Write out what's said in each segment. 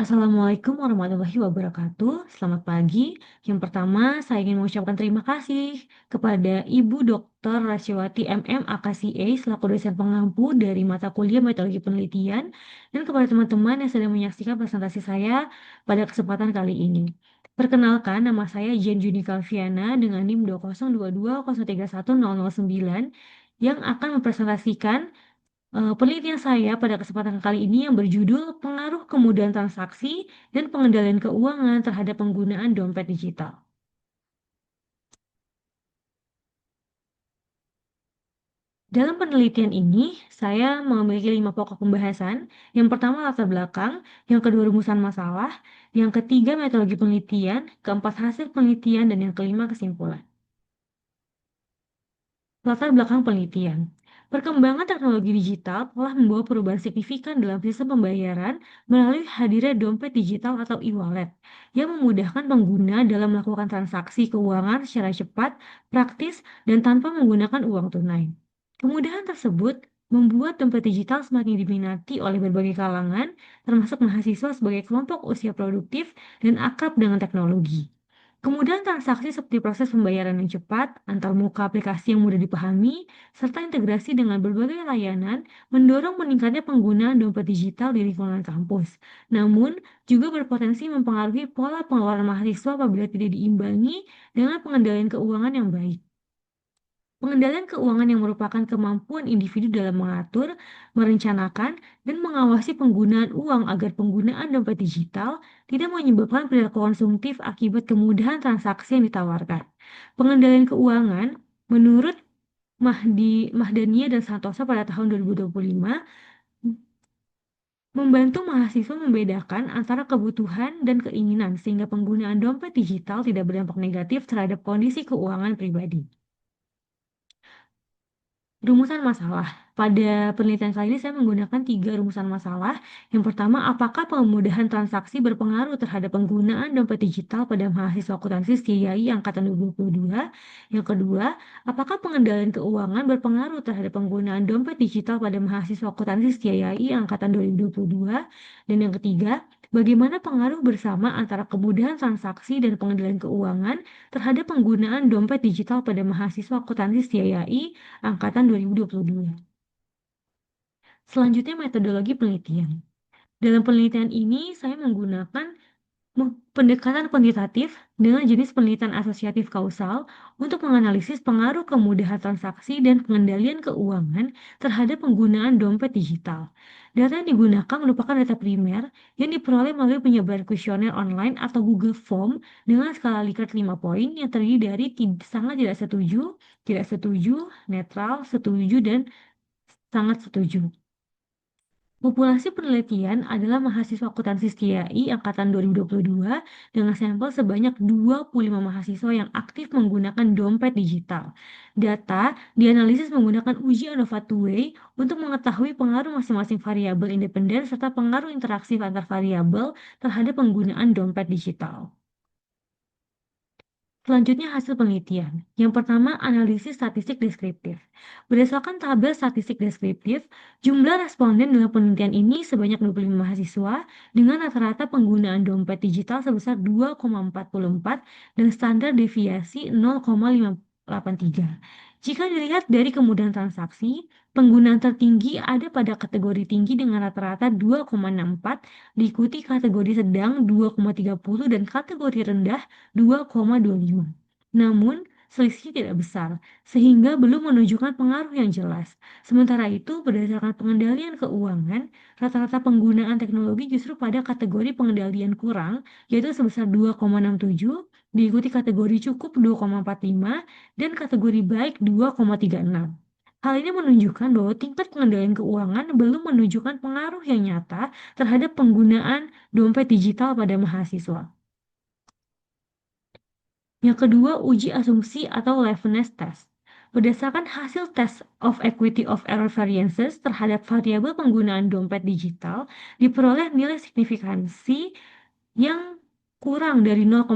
Assalamualaikum warahmatullahi wabarakatuh. Selamat pagi. Yang pertama, saya ingin mengucapkan terima kasih kepada Ibu Dr. Rasyawati MM AKCA selaku dosen pengampu dari mata kuliah Metodologi Penelitian dan kepada teman-teman yang sedang menyaksikan presentasi saya pada kesempatan kali ini. Perkenalkan, nama saya Jen Juni Kalviana dengan NIM 20203103109 yang akan mempresentasikan penelitian saya pada kesempatan kali ini yang berjudul Pengaruh Kemudahan Transaksi dan Pengendalian Keuangan terhadap Penggunaan Dompet Digital. Dalam penelitian ini, saya memiliki 5 pokok pembahasan. Yang pertama latar belakang, yang kedua rumusan masalah, yang ketiga metodologi penelitian, keempat hasil penelitian, dan yang kelima kesimpulan. Latar belakang penelitian. Perkembangan teknologi digital telah membawa perubahan signifikan dalam sistem pembayaran melalui hadirnya dompet digital atau e-wallet yang memudahkan pengguna dalam melakukan transaksi keuangan secara cepat, praktis, dan tanpa menggunakan uang tunai. Kemudahan tersebut membuat dompet digital semakin diminati oleh berbagai kalangan, termasuk mahasiswa sebagai kelompok usia produktif dan akrab dengan teknologi. Kemudian transaksi seperti proses pembayaran yang cepat, antarmuka aplikasi yang mudah dipahami, serta integrasi dengan berbagai layanan mendorong meningkatnya penggunaan dompet digital di lingkungan kampus. Namun, juga berpotensi mempengaruhi pola pengeluaran mahasiswa apabila tidak diimbangi dengan pengendalian keuangan yang baik. Pengendalian keuangan yang merupakan kemampuan individu dalam mengatur, merencanakan, dan mengawasi penggunaan uang agar penggunaan dompet digital tidak menyebabkan perilaku konsumtif akibat kemudahan transaksi yang ditawarkan. Pengendalian keuangan, menurut Mahdania dan Santosa pada tahun 2025, membantu mahasiswa membedakan antara kebutuhan dan keinginan sehingga penggunaan dompet digital tidak berdampak negatif terhadap kondisi keuangan pribadi. Rumusan masalah. Pada penelitian kali ini saya menggunakan 3 rumusan masalah. Yang pertama, apakah pemudahan transaksi berpengaruh terhadap penggunaan dompet digital pada mahasiswa akuntansi STIAI angkatan 2022? Yang kedua, apakah pengendalian keuangan berpengaruh terhadap penggunaan dompet digital pada mahasiswa akuntansi STIAI angkatan 2022? Dan yang ketiga, bagaimana pengaruh bersama antara kemudahan transaksi dan pengendalian keuangan terhadap penggunaan dompet digital pada mahasiswa akuntansi STIAI angkatan 2022. Selanjutnya metodologi penelitian. Dalam penelitian ini saya menggunakan pendekatan kuantitatif dengan jenis penelitian asosiatif kausal untuk menganalisis pengaruh kemudahan transaksi dan pengendalian keuangan terhadap penggunaan dompet digital. Data yang digunakan merupakan data primer yang diperoleh melalui penyebaran kuesioner online atau Google Form dengan skala Likert 5 poin yang terdiri dari sangat tidak setuju, netral, setuju, dan sangat setuju. Populasi penelitian adalah mahasiswa akuntansi STIAI angkatan 2022 dengan sampel sebanyak 25 mahasiswa yang aktif menggunakan dompet digital. Data dianalisis menggunakan uji ANOVA 2-way untuk mengetahui pengaruh masing-masing variabel independen serta pengaruh interaksi antar variabel terhadap penggunaan dompet digital. Selanjutnya hasil penelitian. Yang pertama, analisis statistik deskriptif. Berdasarkan tabel statistik deskriptif, jumlah responden dalam penelitian ini sebanyak 25 mahasiswa dengan rata-rata penggunaan dompet digital sebesar 2,44 dan standar deviasi 0,583. Jika dilihat dari kemudahan transaksi, penggunaan tertinggi ada pada kategori tinggi dengan rata-rata 2,64, diikuti kategori sedang 2,30 dan kategori rendah 2,25. Namun, selisih tidak besar, sehingga belum menunjukkan pengaruh yang jelas. Sementara itu, berdasarkan pengendalian keuangan, rata-rata penggunaan teknologi justru pada kategori pengendalian kurang, yaitu sebesar 2,67, diikuti kategori cukup 2,45, dan kategori baik 2,36. Hal ini menunjukkan bahwa tingkat pengendalian keuangan belum menunjukkan pengaruh yang nyata terhadap penggunaan dompet digital pada mahasiswa. Yang kedua, uji asumsi atau liveness test. Berdasarkan hasil test of equity of error variances terhadap variabel penggunaan dompet digital, diperoleh nilai signifikansi yang kurang dari 0,05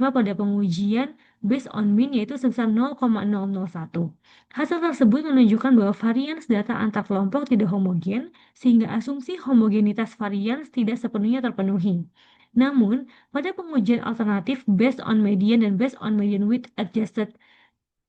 pada pengujian based on mean yaitu sebesar 0,001. Hasil tersebut menunjukkan bahwa varians data antar kelompok tidak homogen, sehingga asumsi homogenitas varians tidak sepenuhnya terpenuhi. Namun, pada pengujian alternatif based on median dan based on median with adjusted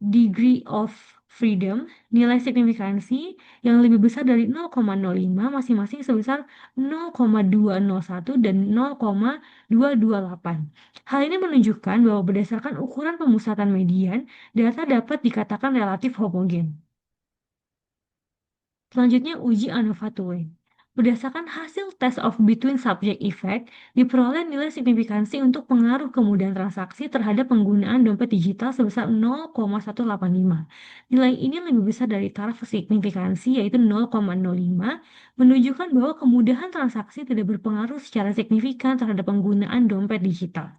degree of freedom, nilai signifikansi yang lebih besar dari 0,05 masing-masing sebesar 0,201 dan 0,228. Hal ini menunjukkan bahwa berdasarkan ukuran pemusatan median, data dapat dikatakan relatif homogen. Selanjutnya, uji ANOVA Twin. Berdasarkan hasil test of between subject effect, diperoleh nilai signifikansi untuk pengaruh kemudahan transaksi terhadap penggunaan dompet digital sebesar 0,185. Nilai ini lebih besar dari taraf signifikansi yaitu 0,05, menunjukkan bahwa kemudahan transaksi tidak berpengaruh secara signifikan terhadap penggunaan dompet digital.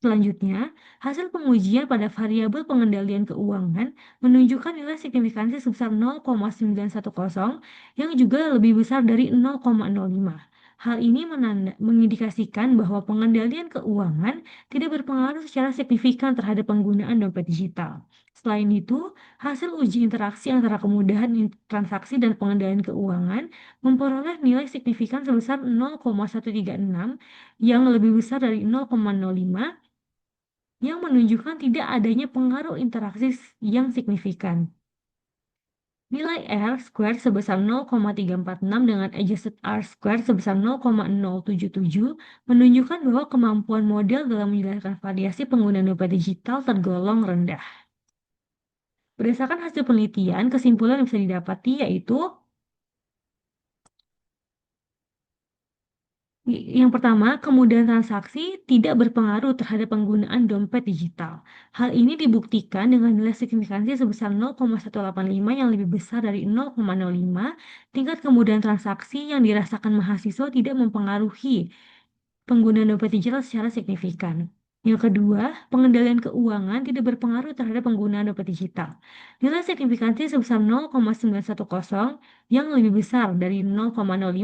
Selanjutnya, hasil pengujian pada variabel pengendalian keuangan menunjukkan nilai signifikansi sebesar 0,910 yang juga lebih besar dari 0,05. Hal ini mengindikasikan bahwa pengendalian keuangan tidak berpengaruh secara signifikan terhadap penggunaan dompet digital. Selain itu, hasil uji interaksi antara kemudahan transaksi dan pengendalian keuangan memperoleh nilai signifikan sebesar 0,136 yang lebih besar dari 0,05 yang menunjukkan tidak adanya pengaruh interaksi yang signifikan. Nilai R squared sebesar 0,346 dengan adjusted R squared sebesar 0,077 menunjukkan bahwa kemampuan model dalam menjelaskan variasi penggunaan dompet digital tergolong rendah. Berdasarkan hasil penelitian, kesimpulan yang bisa didapati yaitu yang pertama, kemudahan transaksi tidak berpengaruh terhadap penggunaan dompet digital. Hal ini dibuktikan dengan nilai signifikansi sebesar 0,185 yang lebih besar dari 0,05. Tingkat kemudahan transaksi yang dirasakan mahasiswa tidak mempengaruhi penggunaan dompet digital secara signifikan. Yang kedua, pengendalian keuangan tidak berpengaruh terhadap penggunaan dompet digital. Nilai signifikansi sebesar 0,910 yang lebih besar dari 0,05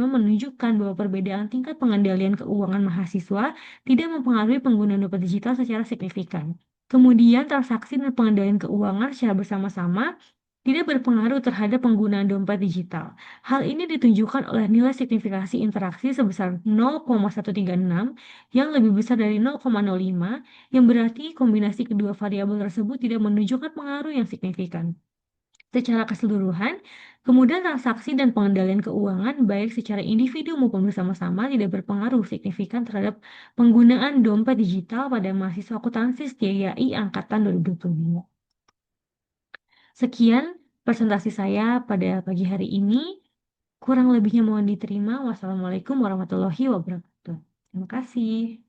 menunjukkan bahwa perbedaan tingkat pengendalian keuangan mahasiswa tidak mempengaruhi penggunaan dompet digital secara signifikan. Kemudian, transaksi dan pengendalian keuangan secara bersama-sama tidak berpengaruh terhadap penggunaan dompet digital. Hal ini ditunjukkan oleh nilai signifikasi interaksi sebesar 0,136 yang lebih besar dari 0,05, yang berarti kombinasi kedua variabel tersebut tidak menunjukkan pengaruh yang signifikan. Secara keseluruhan, kemudahan transaksi dan pengendalian keuangan baik secara individu maupun bersama-sama tidak berpengaruh signifikan terhadap penggunaan dompet digital pada mahasiswa akuntansi STIAI angkatan 2022. Sekian presentasi saya pada pagi hari ini. Kurang lebihnya mohon diterima. Wassalamualaikum warahmatullahi wabarakatuh. Terima kasih.